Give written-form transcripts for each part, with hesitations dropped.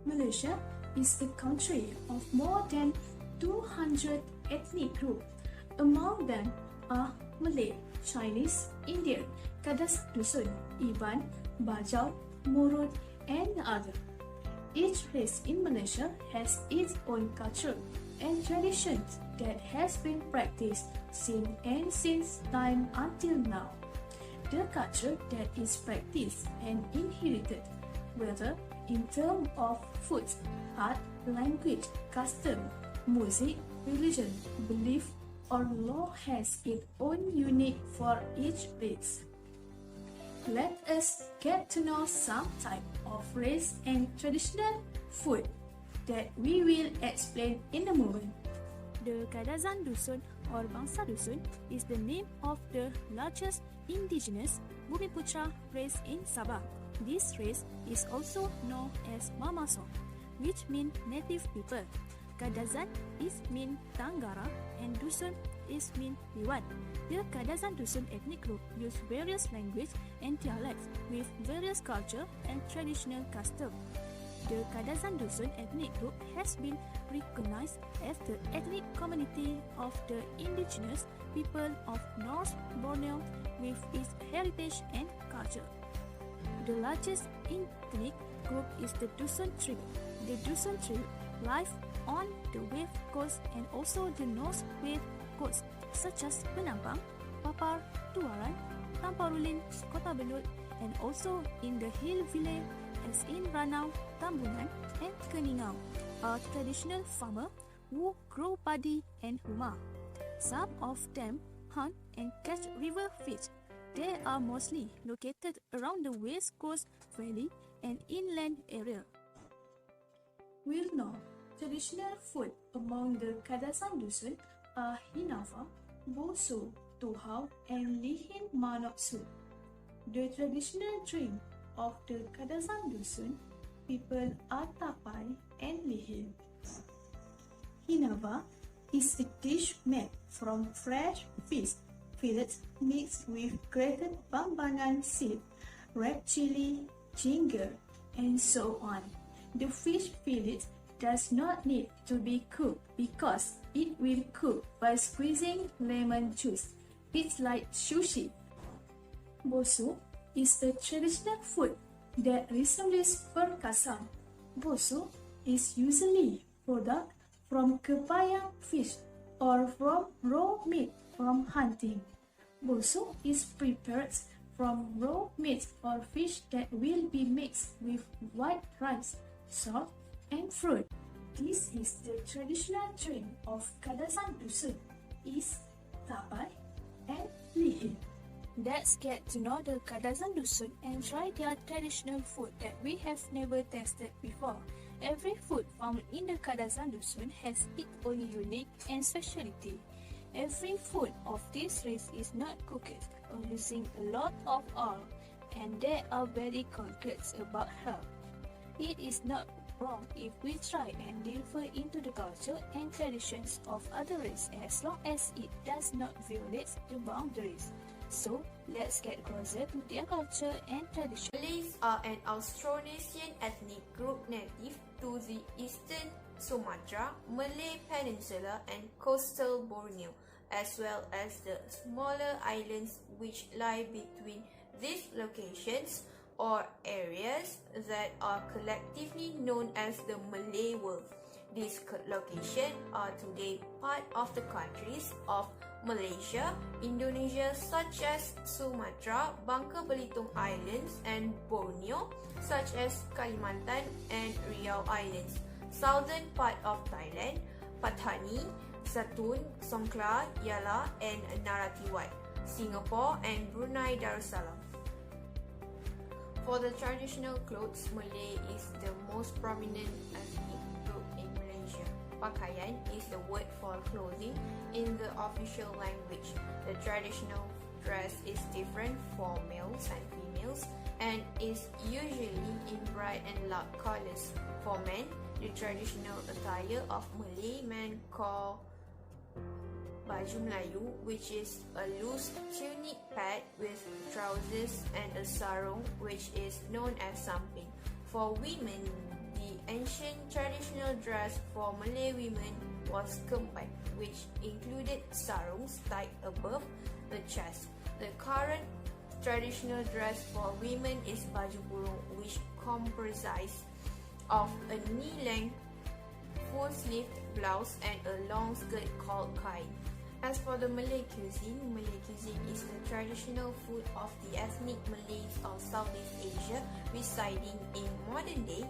Malaysia is a country of more than 200 ethnic groups. Among them are Malay, Chinese, Indian, KadazanDusun, Iban, Bajau, Mohd, and others. Each race in Malaysia has its own culture and traditions that has been practiced since ancient time until now. The culture that is practiced and inherited, whether in terms of food, art, language, custom, music, religion, belief, or law has its own unique for each race. Let us get to know some type of race and traditional food that we will explain in a moment. The KadazanDusun or Bangsa Dusun is the name of the largest indigenous Bumiputra race in Sabah. This race is also known as Mamaso, which means native people. Kadazan is mean Tanggara and Dusun is mean Liwan. The KadazanDusun ethnic group use various language and dialects with various culture and traditional customs. The KadazanDusun ethnic group has been recognized as the ethnic community of the indigenous people of North Borneo with its heritage and culture. The largest ethnic group is the Dusun tribe. The Dusun tribe live on the west coast and also the north west coast, such as Penampang, Papar, Tuaran, Tamparulin, Kota Belud, and also in the hill village as in Ranau, Tambunan, and Keningau, are traditional farmers who grow paddy and huma. Some of them hunt and catch river fish. They are mostly located around the west coast valley and inland area. We'll know traditional food among the KadazanDusun are hinava, bosu, tuhau, and lihin manok soup. The traditional drink of the KadazanDusun people are tapai and lihin. Hinava is a dish made from fresh fish fillets mixed with grated bambangan seed, red chili, ginger, and so on. The fish fillet does not need to be cooked because it will cook by squeezing lemon juice. It's like sushi. Bosu is a traditional food that resembles perkasam. Bosu is usually product from kepayang fish or from raw meat from hunting. Bosu is prepared from raw meat or fish that will be mixed with white rice, salt, and fruit. This is the traditional drink of KadazanDusun is tapai and lihin. Let's get to know the KadazanDusun and try their traditional food that we have never tasted before. Every food found in the KadazanDusun has its own unique and specialty. Every food of this race is not cooked or using a lot of oil, and they are very conscious about health. It is not wrong if we try and delve into the culture and traditions of other races as long as it does not violate the boundaries. So, let's get closer to their culture and tradition. Malays are an Austronesian ethnic group native to the eastern Sumatra, Malay Peninsula and coastal Borneo, as well as the smaller islands which lie between these locations or areas that are collectively known as the Malay world. These locations are today part of the countries of Malaysia, Indonesia such as Sumatra, Bangka Belitung Islands and Borneo such as Kalimantan and Riau Islands, southern part of Thailand, Patani, Satun, Songkhla, Yala and Narathiwat, Singapore and Brunei Darussalam. For the traditional clothes, Malay is the most prominent ethnic group in Malaysia. Pakaian is the word for clothing in the official language. The traditional dress is different for males and females and is usually in bright and loud colors. For men, the traditional attire of Malay men called Baju Melayu, which is a loose tunic pad with trousers, and a sarung, which is known as samping. For women, the ancient traditional dress for Malay women was kempat, which included sarongs tied above the chest. The current traditional dress for women is baju kurung, which comprises of a knee-length full-sleeved blouse and a long skirt called kain. As for the Malay cuisine is the traditional food of the ethnic Malays of Southeast Asia residing in modern-day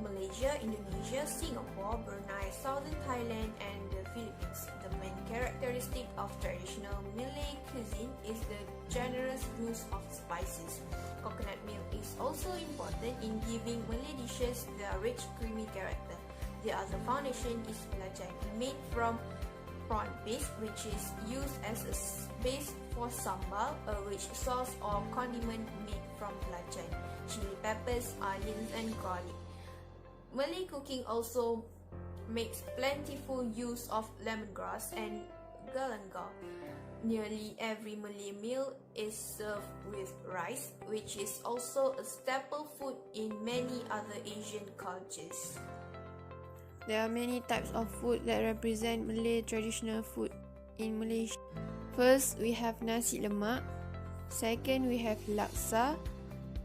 Malaysia, Indonesia, Singapore, Brunei, Southern Thailand, and the Philippines. The main characteristic of traditional Malay cuisine is the generous use of spices. Coconut milk is also important in giving Malay dishes their rich, creamy character. The other foundation is belacan, made from prawn paste, which is used as a base for sambal, a rich sauce or condiment made from belacan, chili peppers, onions, and garlic. Malay cooking also makes plentiful use of lemongrass and galangal. Nearly every Malay meal is served with rice, which is also a staple food in many other Asian cultures. There are many types of food that represent Malay traditional food in Malaysia. First, we have nasi lemak. Second, we have laksa.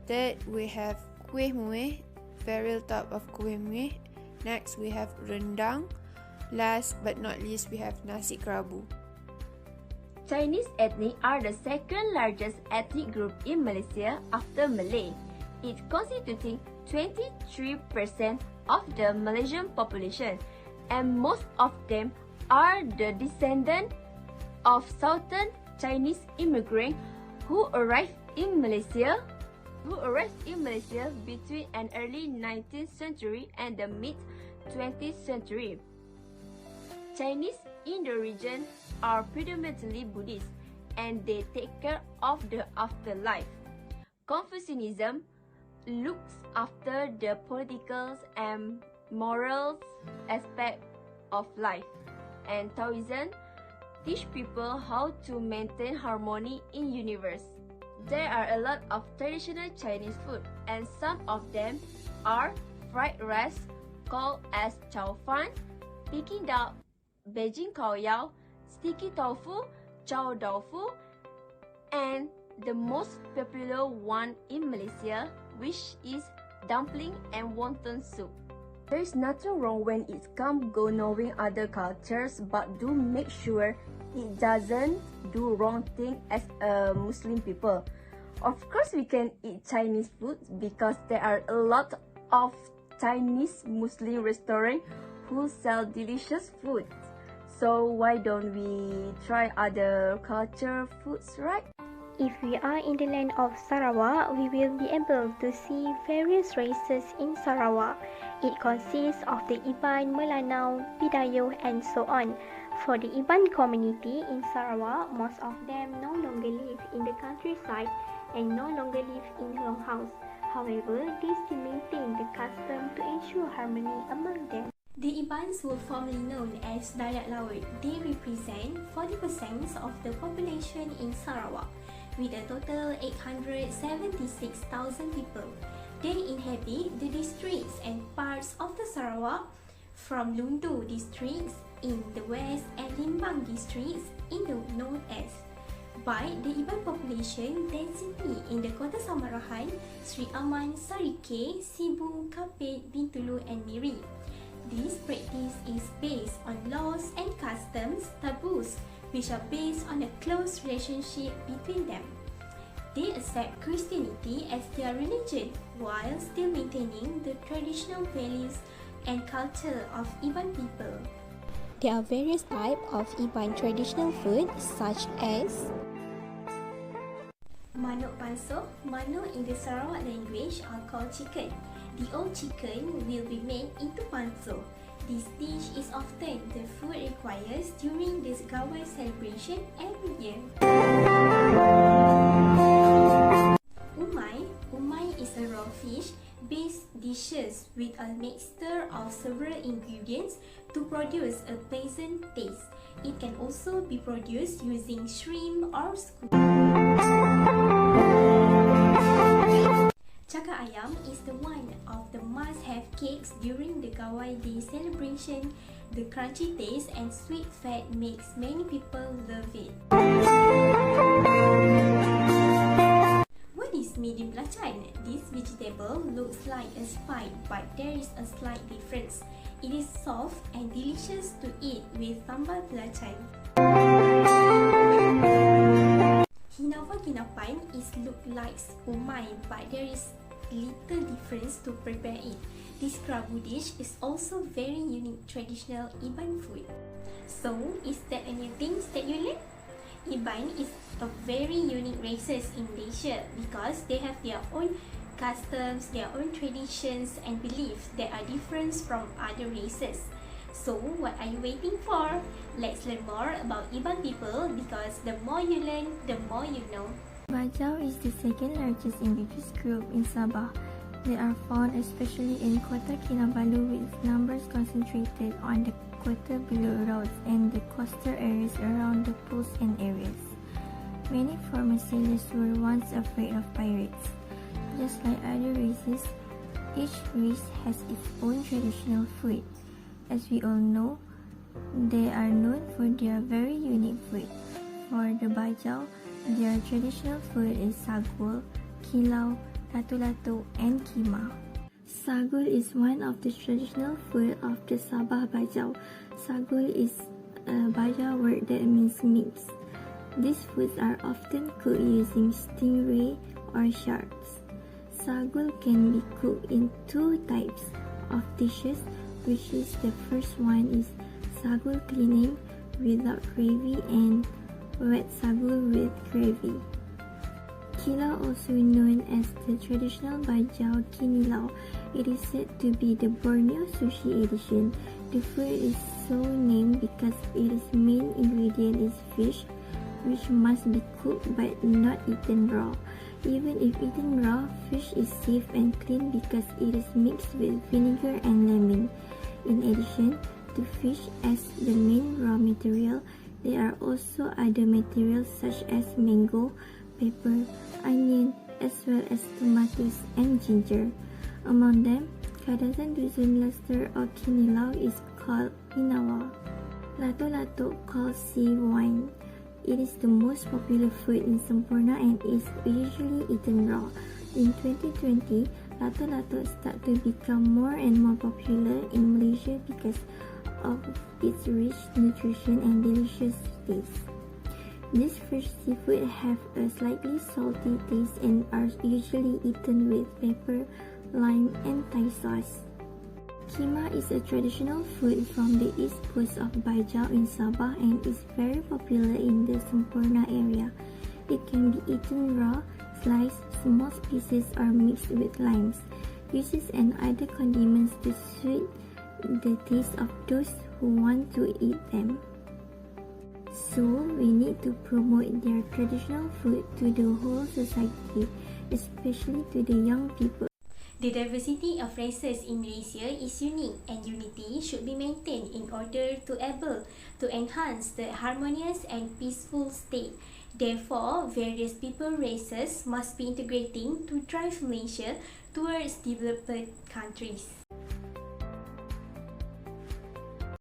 Third, we have kuih muih, varial type of kuih muih. Next, we have rendang. Last but not least, we have nasi kerabu. Chinese ethnic are the second largest ethnic group in Malaysia after Malay. It constituting 23% of the Malaysian population, and most of them are the descendants of Southern Chinese immigrants who arrived in Malaysia between an early 19th century and the mid 20th century. Chinese in the region are predominantly Buddhist, and they take care of the afterlife. Confucianism looks after the political and moral aspect of life, and Taoism teach people how to maintain harmony in universe. There are a lot of traditional Chinese food, and some of them are fried rice called as chow fan, Peking duck, Beijing kao yao, sticky tofu, chow tofu, and the most popular one in Malaysia, which is dumpling and wonton soup. There is nothing wrong when it comes to knowing other cultures, but do make sure it doesn't do wrong thing as a Muslim people. Of course, we can eat Chinese food because there are a lot of Chinese Muslim restaurants who sell delicious food. So why don't we try other culture foods, right? If we are in the land of Sarawak, we will be able to see various races in Sarawak. It consists of the Iban, Melanau, Bajau, and so on. For the Iban community in Sarawak, most of them no longer live in the countryside and no longer live in longhouse. However, they still maintain the custom to ensure harmony among them. The Ibans were formerly known as Dayak Laut. They represent 40% of the population in Sarawak, with a total 876,000 people. They inhabit the districts and parts of the Sarawak from Lundu districts in the west and Limbang districts in the northeast. By the Iban population density in the Kota Samarahan, Sri Aman, Sarike, Sibu, Kapit, Bintulu, and Miri. This practice is based on laws and customs, taboos, which are based on a close relationship between them. They accept Christianity as their religion while still maintaining the traditional values and culture of Iban people. There are various types of Iban traditional food such as Manuk panso. Manuk in the Sarawak language are called chicken. The old chicken will be made into panso. This dish is often the food required during the Gawai celebration every year. Umai is a raw fish-based dishes with a mixture of several ingredients to produce a pleasant taste. It can also be produced using shrimp or squid. Cakar ayam is the one of the must-have cakes during the Gawai Day celebration. The crunchy taste and sweet fat makes many people love it. What is midi belacan? This vegetable looks like a spike, but there is a slight difference. It is soft and delicious to eat with sambal belacan. Hinawa ginapan is look like umai, but there is little difference to prepare it. This Krabu dish is also very unique traditional Iban food. So, is there any things that you learn? Iban is a very unique races in Malaysia because they have their own customs, their own traditions and beliefs that are different from other races. So, what are you waiting for? Let's learn more about Iban people because the more you learn, the more you know. Bajau is the second largest indigenous group in Sabah. They are found especially in Kota Kinabalu with numbers concentrated on the Kota Belud roads and the coastal areas around the pools and areas. Many former sailors were once afraid of pirates. Just like other races, each race has its own traditional food. As we all know, they are known for their very unique food. For the Bajau, their traditional food is sagul, kilau, latu-latu, and kima. Sagul is one of the traditional food of the Sabah Bajau. Sagul is a Bajau word that means mix. These foods are often cooked using stingray or sharks. Sagul can be cooked in two types of dishes, which is the first one is sagul cleaning without gravy and wet sagul with gravy. Kilau, also known as the traditional Bajau kinilau, it is said to be the Borneo sushi edition. The food is so named because its main ingredient is fish, which must be cooked but not eaten raw. Even if eaten raw, fish is safe and clean because it is mixed with vinegar and lemon. In addition to fish as the main raw material, there are also other materials such as mango, pepper, onion, as well as tomatoes and ginger. Among them, KadazanDusun luster or kinilau is called hinawa. Latu-latu called sea wine. It is the most popular food in Semporna and is usually eaten raw. In 2020, latu-latu start to become more and more popular in Malaysia because of its rich nutrition and delicious taste. These fresh seafood have a slightly salty taste and are usually eaten with pepper, lime, and Thai sauce. Kima is a traditional food from the east coast of Bajau in Sabah and is very popular in the Semporna area. It can be eaten raw, sliced, small pieces, or mixed with limes, juices, and other condiments to suit the taste of those who want to eat them. So, we need to promote their traditional food to the whole society, especially to the young people. The diversity of races in Malaysia is unique and unity should be maintained in order to able to enhance the harmonious and peaceful state. Therefore, various people races must be integrating to drive Malaysia towards developed countries.